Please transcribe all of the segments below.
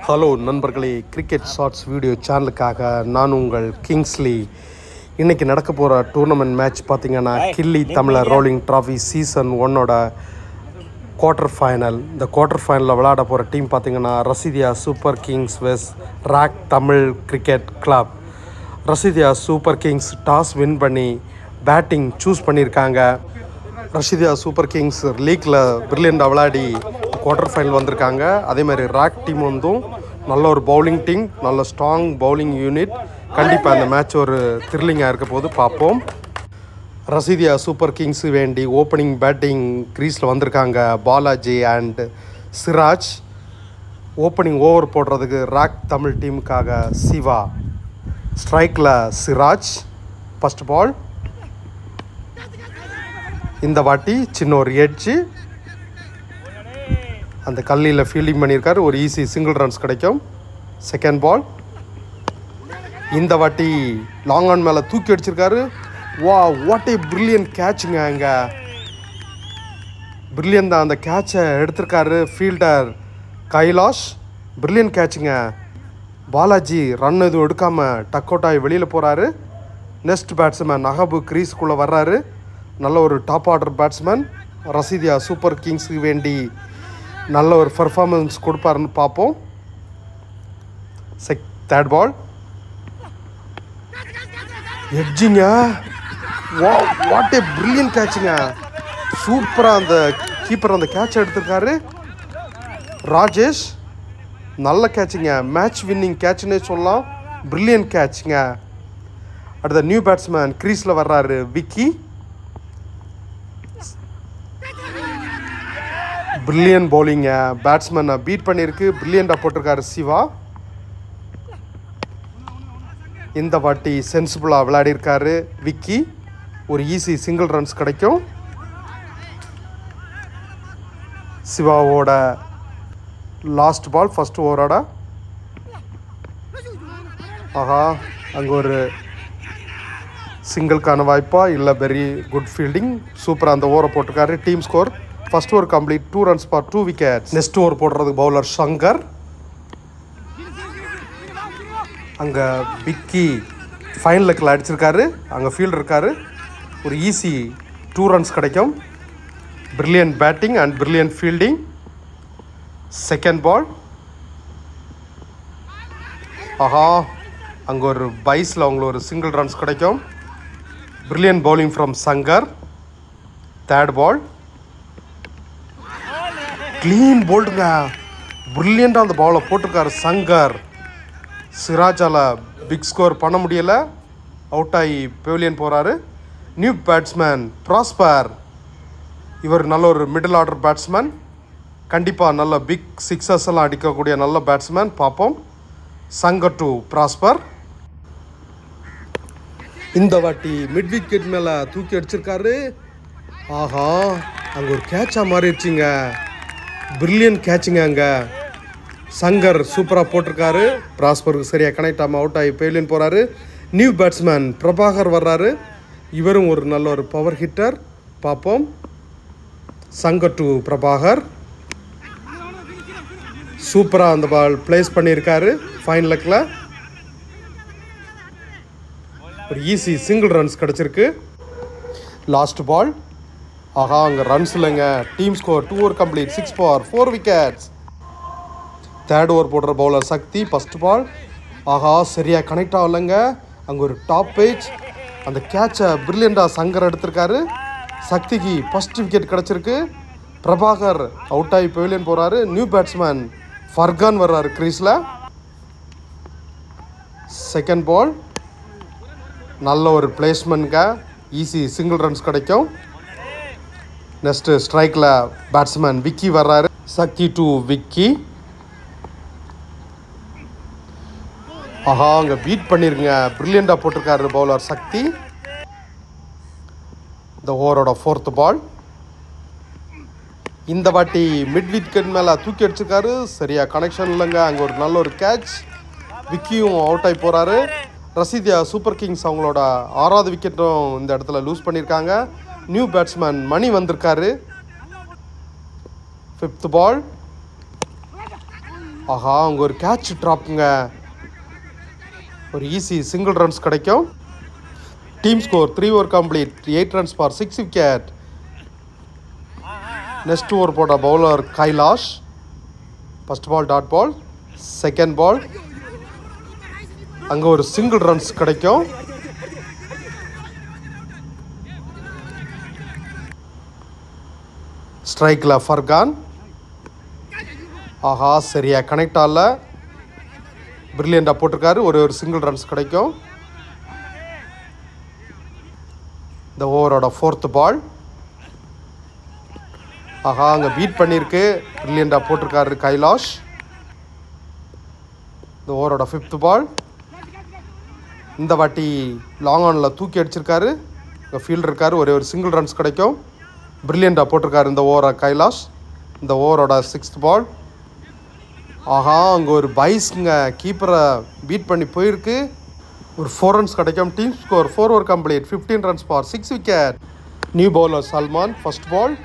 Hello நண்பர்களே, cricket shorts video சேனலுக்காக நான் உங்கள் கிங்ஸ்லி. இன்றைக்கி நடக்க போகிற டூர்னமெண்ட் மேட்ச் பார்த்திங்கன்னா Gilli Tamizhar rolling trophy season 1ஓட குவார்ட்டர் ஃபைனல். இந்த குவார்ட்டர் ஃபைனலில் விளையாட போகிற டீம் பார்த்திங்கன்னா Rashidiya super kings West Rock Tamil cricket club. Rashidiya super kings toss win பண்ணி பேட்டிங் சூஸ் பண்ணியிருக்காங்க. ரசிதியா சூப்பர் கிங்ஸ் லீக்கில் பிரில்லியண்டாக விளையாடி குவார்ட்டர் ஃபைனல் வந்திருக்காங்க. அதேமாதிரி ராக் டீம் வந்தும் நல்ல ஒரு பவுலிங் டீம், நல்ல ஸ்ட்ராங் பவுலிங் யூனிட். கண்டிப்பாக இந்த மேட்ச் ஒரு த்ரில்லிங்காக இருக்க போது பார்ப்போம். ரசிதியா சூப்பர் கிங்ஸ் வேண்டி ஓப்பனிங் பேட்டிங் க்ரீஸில் வந்திருக்காங்க Balaji and Siraj. Opening over போடுறதுக்கு ராக் தமிழ் டீமுக்காக சிவா. ஸ்ட்ரைக்கில் சிராஜ். First ball. இந்த வாட்டி சின்ன ஒரு எட்ஜு, அந்த கல்லியில் ஃபீல்டிங் பண்ணியிருக்காரு. ஒரு ஈஸி சிங்கிள் ரன்ஸ் கிடைக்கும். Second ball. இந்த வாட்டி லாங் ஆன் மேலே தூக்கி அடிச்சிருக்காரு. வாட் ஏ பிரில்லியன்ட் கேட்சுங்க. அங்கே பிரில்லியன் தான், அந்த கேட்சை எடுத்திருக்காரு ஃபீல்டர் கைலாஷ். பிரில்லியன்ட் கேட்சுங்க. பாலாஜி ரன் எதுவும் எடுக்காமல் டக் அவுட் ஆகி வெளியில் போகிறாரு. நெக்ஸ்ட் பேட்ஸ்மேன் நஹபு க்ரீஸ்குள்ளே வர்றாரு. நல்ல ஒரு top order batsman. Rashidiya super கிங்ஸுக்கு வேண்டி நல்ல ஒரு பர்ஃபார்மன்ஸ் கொடுப்பாருன்னு பார்ப்போம். Third ball. எட்ஜிங்க. வாட் ஏ பிரில்லியன்ட் கேட்சுங்க. சூப்பராக அந்த கீப்பர் அந்த கேட்சை எடுத்திருக்காரு ராஜேஷ். நல்ல கேட்சுங்க. மேட்ச் வின்னிங் கேட்சுன்னே சொல்லலாம். பிரில்லியன்ட் கேட்சுங்க. அடுத்த நியூ பேட்ஸ்மேன் க்ரீஸில் வர்றாரு விக்கி. பிரில்லியன்ட் பவுலிங்க. பேட்ஸ்மேனை பீட் பண்ணியிருக்கு. பிரில்லியண்டாக போட்டிருக்காரு சிவா. இந்த வாட்டி சென்சிபிளாக விளையாடிருக்காரு விக்கி. ஒரு ஈஸி சிங்கிள் ரன்ஸ் கிடைக்கும். சிவாவோட லாஸ்ட் பால் ஃபஸ்ட் ஓவரோட. ஆஹா, அங்கே ஒரு சிங்கிள்கான வாய்ப்பா இல்லை, வெரி குட் ஃபீல்டிங். சூப்பராக அந்த ஓவரை போட்டிருக்காரு. Team score first over complete, 2 runs for 2 wickets. Next over போடுறதுக்கு பவுலர் சங்கர். அங்கே விக்கி ஃபைனல் லெக்கில் அடிச்சிருக்காரு. அங்கே ஃபீல்டர் இருக்காரு. ஒரு ஈஸி 2 runs கிடைக்கும். Brilliant batting and brilliant fielding. Second ball. ஆஹா, அங்கே ஒரு பைஸில் அவங்களுக்கு ஒரு சிங்கிள் ரன்ஸ் கிடைக்கும். Brilliant bowling from Shankar. Third ball. Clean போல்டுங்க. பிரில்லியண்டாக அந்த பாலை போட்டிருக்காரு சங்கர். சிராஜால் பிக் ஸ்கோர் பண்ண முடியலை. அவுட் ஆகி பெவிலியன் போகிறாரு. New batsman prosper. இவர் நல்ல ஒரு மிடில் ஆர்டர் பேட்ஸ்மேன். கண்டிப்பாக நல்ல பிக் சிக்ஸஸ் எல்லாம் அடிக்கக்கூடிய நல்ல பேட்ஸ்மேன். பார்ப்போம். Shankar to prosper. இந்த வாட்டி மிட் விக்கெட் மேலே தூக்கி அடிச்சிருக்காரு. ஆஹா, அங்கே ஒரு கேட்சாக மாறிடுச்சிங்க. பிரில்லியன்ட் கேட்சுங்க. அங்கே சங்கர் சூப்பராக போட்டிருக்காரு. ப்ராஸ்பருக்கு சரியாக கனெக்ட் ஆகாமல் அவுட் ஆகி பெவிலியன் போகிறாரு. நியூ பேட்ஸ்மேன் பிரபாகர் வர்றாரு. இவரும் ஒரு நல்ல ஒரு பவர் ஹிட்டர். பார்ப்போம். சங்கர் டு பிரபாகர். சூப்பராக அந்த பால் பிளேஸ் பண்ணியிருக்காரு ஃபைன் லெக்கில். ஒரு ஈஸி சிங்கிள் ரன்ஸ் கிடச்சிருக்கு. Last ball. ஆஹா, அங்கே ரன்ஸ் இல்லைங்க. Team score 2 over complete, 6 for 4 wickets. Third over போடுற பவுலர் சக்தி. First ball. ஆஹா, சரியாக கனெக்ட் ஆகலைங்க. அங்கே ஒரு டாப் பேஜ். அந்த கேட்சை பிரில்லியண்டாக சங்கர் எடுத்திருக்காரு. சக்திக்கு ஃபஸ்ட் விக்கெட் கிடச்சிருக்கு. பிரபாகர் அவுட் ஆகி பெவிலியன் போகிறாரு. நியூ பேட்ஸ்மேன் ஃபர்கான் வர்றாரு க்ரீஸில். Second ball. நல்ல ஒரு பிளேஸ்மெண்ட்ங்க. ஈஸி சிங்கிள் ரன்ஸ் கிடைக்கும். நெக்ஸ்ட்டு ஸ்ட்ரைக்கில் பேட்ஸ்மேன் விக்கி வர்றாரு. சக்தி டு விக்கி. ஆஹா, அங்கே பீட் பண்ணிருங்க. பிரில்லியண்டாக போட்டிருக்காரு பவுலர் சக்தி. இந்த ஓவரோட 4th பால். இந்த வாட்டி மிட் விக்கெட் மேலே தூக்கி அடிச்சிருக்காரு. சரியாக கனெக்ஷன் இல்லைங்க. அங்கே ஒரு நல்ல ஒரு கேட்ச். விக்கியும் அவுட் ஆகி போகிறாரு. ரசிதியா சூப்பர் கிங்ஸ் அவங்களோட 6வது விக்கெட்டும் இந்த இடத்துல லூஸ் பண்ணியிருக்காங்க. நியூ பேட்ஸ்மேன் மணி வந்திருக்காரு. 5th பால். ஆஹா அங்கே ஒரு கேட்ச் ட்ராப்புங்க. ஒரு ஈஸி சிங்கிள் ரன்ஸ் கிடைக்கும். Team score 3 over complete, 8 runs for 6 wicket. Next over போட்ட bowler Kailash. First ball dot ball, second ball அங்கே ஒரு சிங்கிள் ரன்ஸ் கிடைக்கும். ஸ்ட்ரைக்கில் ஃபர்கான். ஆஹா சரியா கனெக்ட் ஆகல, பிரில்லியண்டாக போட்டிருக்காரு. ஒரு சிங்கிள் ரன்ஸ் கிடைக்கும். இந்த ஓவரோட 4th பால். ஆஹா அங்கே பீட் பண்ணியிருக்கு, பிரில்லியண்டாக போட்டிருக்காரு கைலாஷ். இந்த ஓவரோட 5th பால். இந்த வாட்டி லாங் ஆனில் தூக்கி அடிச்சிருக்காரு. இங்கே ஃபீல்டர் இருக்கார். ஒரு சிங்கிள் ரன்ஸ் கிடைக்கும். பிரில்லியண்டாக போட்டிருக்காரு இந்த ஓவரை கைலாஷ். இந்த ஓவரோட 6th பால். ஆஹா அங்கே ஒரு பைஸ்ங்க கீப்பரை பீட் பண்ணி போயிருக்கு. ஒரு 4 runs கிடைக்கும். Team score 4 over complete, 15 runs for 6 wicket. New bowler Salman. First ball.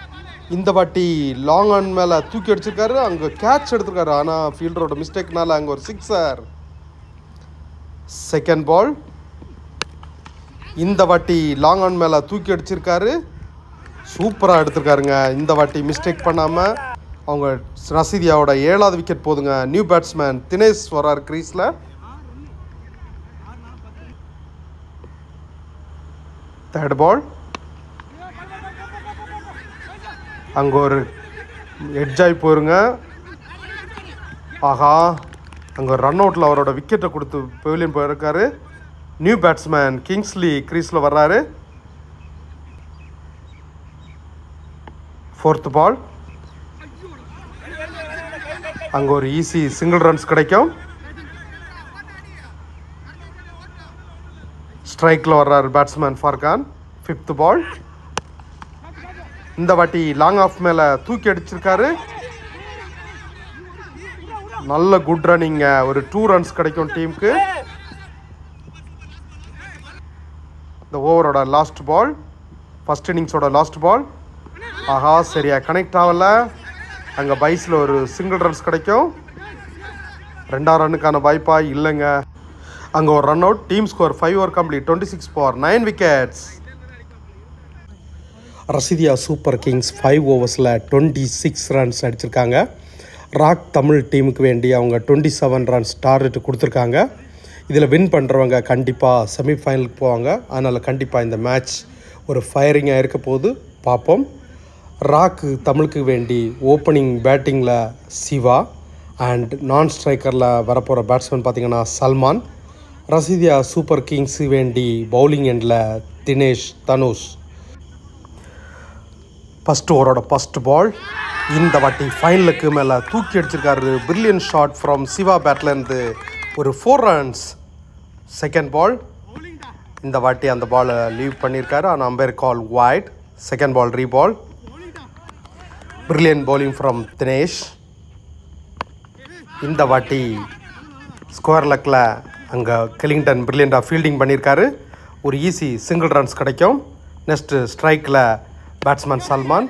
இந்த வாட்டி லாங் ஆன் மேலே தூக்கி அடிச்சிருக்காரு. அங்கே கேட்ச் எடுத்திருக்காரு, ஆனால் ஃபீல்டரோட மிஸ்டேக்னால அங்கே ஒரு 6. Second ball. இந்த வாட்டி லாங் ஆன் மேலே தூக்கி அடிச்சிருக்காரு, சூப்பராக எடுத்திருக்காருங்க. இந்த வாட்டி மிஸ்டேக் பண்ணாமல் அவங்க ரசீதியாவோட 7வது விக்கெட் போதுங்க. நியூ பேட்ஸ்மேன் தினேஷ் வரார் கிரீஸில். தேர்ட் பால். அங்கே ஒரு எட்ஜாய் போயிருங்க. ஆஹா அங்கே ஒரு ரன் அவுட்டில் அவரோட விக்கெட்டை கொடுத்து பெவிலியன் போயிருக்காரு. நியூ பேட்ஸ்மேன் கிங்ஸ்லி கிரீஸில் வர்றாரு. 4th பால். அங்கே ஒரு ஈஸி சிங்கிள் ரன்ஸ் கிடைக்கும். ஸ்ட்ரைக்கில் வர்றாரு பேட்ஸ்மேன் ஃபர்கான். 5th பால். இந்த வாட்டி லாங் ஆஃப் மேலே தூக்கி அடிச்சிருக்காரு. நல்ல குட் ரன்னிங்க. ஒரு 2 runs கிடைக்கும் டீமுக்கு. இந்த ஓவரோட லாஸ்ட் பால், ஃபர்ஸ்ட் இன்னிங்ஸோட லாஸ்ட் பால். ஆஹா சரியா கனெக்ட் ஆகல, அங்கே பைஸில் ஒரு சிங்கிள் ரன்ஸ் கிடைக்கும். 2ஆம் ரன்னுக்கான வாய்ப்பா இல்லைங்க. அங்கே ஒரு run out. Team score 5 over complete, 26 for 9 wickets. Rashidiya Super Kings 5 ஓவர்ஸில் 26 runs அடிச்சிருக்காங்க. ராக் தமிழ் டீமுக்கு வேண்டி அவங்க 27 runs டார்கெட் கொடுத்துருக்காங்க. இதில் வின் பண்ணுறவங்க கண்டிப்பாக செமிஃபைனலுக்கு போவாங்க. அதனால் கண்டிப்பாக இந்த மேட்ச் ஒரு ஃபயரிங்காக இருக்க போது பார்ப்போம். ராக்கு தமிழுக்கு வேண்டி ஓப்பனிங் பேட்டிங்கில் சிவா அண்ட் நான் ஸ்ட்ரைக்கரில் வரப்போகிற பேட்ஸ்மேன் பார்த்திங்கன்னா சல்மான். ரசீதியா சூப்பர் கிங்ஸு வேண்டி பவுலிங் எண்டில் தினேஷ், தனுஷ். ஃபஸ்ட் ஓவரோட ஃபஸ்ட் பால். இந்த வாட்டி ஃபைனலுக்கு மேலே தூக்கி அடிச்சிருக்காரு. பிரில்லியன் ஷாட் ஃப்ரம் சிவா பேட்லேருந்து ஒரு 4 runs. Second ball. இந்த வாட்டி அந்த பாலை லீவ் பண்ணியிருக்காரு, ஆனால் umpire call wide. Second ball reball. Brilliant bowling from Dinesh. இந்த வாட்டி ஸ்கொயர் லக்கில் அங்கே கிளிங்டன் பிரில்லியண்டாக ஃபீல்டிங் பண்ணியிருக்காரு. ஒரு ஈஸி சிங்கிள் ரன்ஸ் கிடைக்கும். நெக்ஸ்ட்டு ஸ்ட்ரைக்கில் பேட்ஸ்மேன் சல்மான்.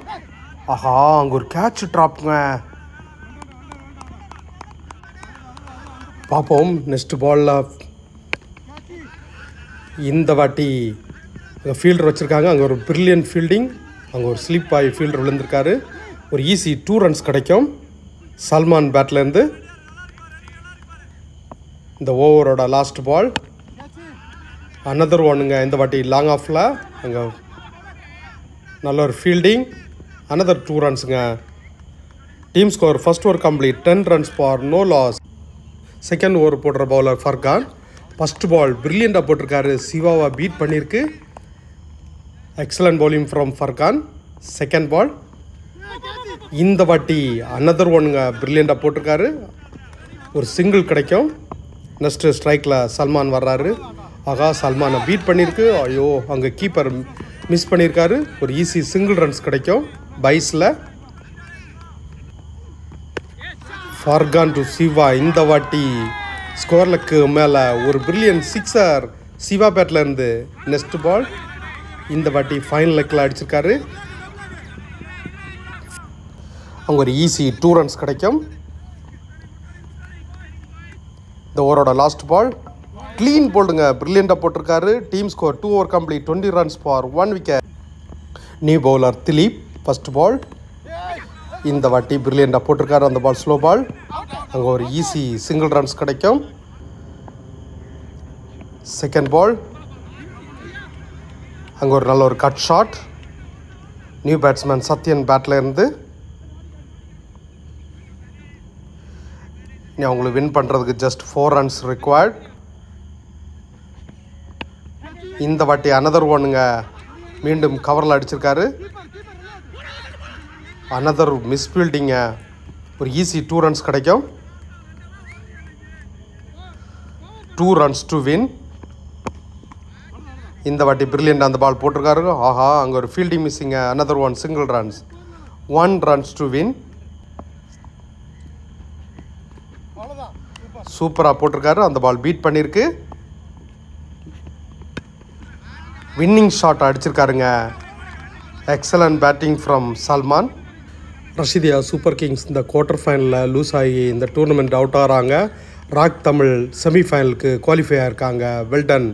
ஆஹா அங்கே ஒரு கேட்ச் ட்ராப்புங்க. பார்ப்போம் நெக்ஸ்ட் பாலில். இந்த வாட்டி அங்கே ஃபீல்டர் வச்சுருக்காங்க. அங்கே ஒரு பிரில்லியன் ஃபீல்டிங். அங்கே ஒரு ஸ்லிப் ஆகி ஃபீல்டர் விழுந்திருக்காரு. ஒரு ஈஸி 2 runs கிடைக்கும் சல்மான் பேட்லேருந்து. இந்த ஓவரோட லாஸ்ட் பால். அனதர் ஒன்னுங்க. இந்த வாட்டி லாங் ஆஃபில் அங்கே நல்ல ஒரு ஃபீல்டிங். அனதர் 2 runsங்க. Team score first over complete, 10 runs for no loss. Second over போடுற பவுலர் ஃபர்கான். ஃபஸ்ட் பால் பிரில்லியண்டாக போட்டிருக்காரு, சிவாவை பீட் பண்ணியிருக்கு. Excellent bowling from Farhan. Second ball. இந்த வாட்டி அனதர் ஒன்னுங்க பிரில்லியண்டாக போட்டிருக்காரு. ஒரு சிங்கிள் கிடைக்கும். நெக்ஸ்ட்டு ஸ்ட்ரைக்கில் சல்மான் வர்றாரு. ஆகா சல்மானை பீட் பண்ணியிருக்கு. ஐயோ அங்கே கீப்பர் மிஸ் பண்ணியிருக்காரு. ஒரு ஈஸி சிங்கிள் ரன்ஸ் கிடைக்கும் பைஸில். ஃபர்கான் டு சிவா. இந்த வாட்டி ஸ்கோர்லுக்கு மேலே ஒரு பிரில்லியன் 6 சிவா பேட்லேருந்து. Next ball. இந்த வாட்டி ஃபைனல் லெக்கில் அடிச்சிருக்காரு. அவங்க ஒரு ஈஸி 2 runs கிடைக்கும். இந்த ஓவரோட லாஸ்ட் பால் க்ளீன் போல்டுங்க, பிரில்லியண்டாக போட்டிருக்காரு. Team score 2 over complete, 20 runs for 1 wicket. New bowler Dilip first ball. இந்த வாட்டி பிரில்லியண்டாக போட்டிருக்காரு. அந்த பால் ஸ்லோ பால், அங்கே ஒரு ஈஸி சிங்கிள் ரன்ஸ் கிடைக்கும். செகண்ட் பால், அங்கே ஒரு நல்ல ஒரு cut shot. New batsman Sathyan பேட்டில் இருந்து இனி அவங்களுக்கு வின் பண்ணுறதுக்கு ஜஸ்ட் 4 runs required. இந்த வாட்டி அனதர் ஒன்னுங்க, மீண்டும் கவரில் அடிச்சிருக்காரு. அனதர் மிஸ்ஃபீல்டிங்க, ஒரு ஈஸி 2 runs கிடைக்கும். 2 runs to win. இந்த வாட்டி பிரில்லியண்ட் அந்த பால் போட்டிருக்காரு. ஆஹா, அங்கே ஒரு ஃபீல்டிங் மிஸ்ஸிங்க, another one single runs, 1 runs to win. சூப்பராக போட்டிருக்காரு. அந்த பால் பீட் பண்ணியிருக்கு. வின்னிங் ஷாட் அடிச்சிருக்காருங்க. Excellent batting from Salman. Rashidiya Super Kings இந்த குவார்ட்டர் ஃபைனலில் லூஸ் ஆகி இந்த டூர்னமெண்ட் அவுட் ஆகிறாங்க. ராக் தமிழ் செமிஃபைனலுக்கு குவாலிஃபை ஆகிருக்காங்க. Well ton.